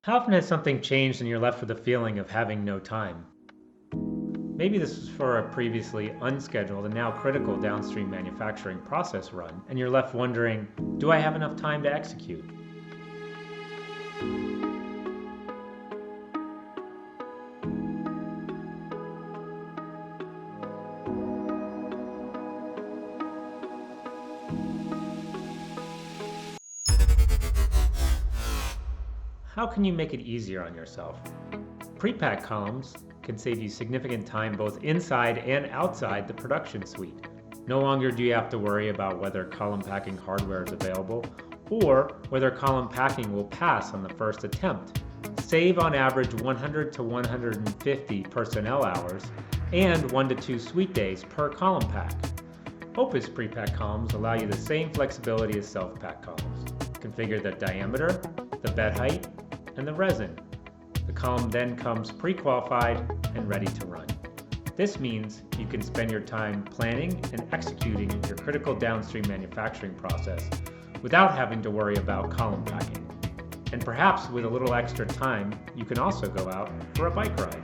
How often has something changed and you're left with a feeling of having no time? Maybe this was for a previously unscheduled and now critical downstream manufacturing process run, and you're left wondering, do I have enough time to execute? How can you make it easier on yourself? Pre-pack columns can save you significant time both inside and outside the production suite. No longer do you have to worry about whether column packing hardware is available or whether column packing will pass on the first attempt. Save on average 100 to 150 personnel hours and 1 to 2 suite days per column pack. Opus pre-pack columns allow you the same flexibility as self-pack columns. Configure the diameter, the bed height, and the resin. The column then comes pre-qualified and ready to run. This means you can spend your time planning and executing your critical downstream manufacturing process without having to worry about column packing. And perhaps with a little extra time, you can also go out for a bike ride.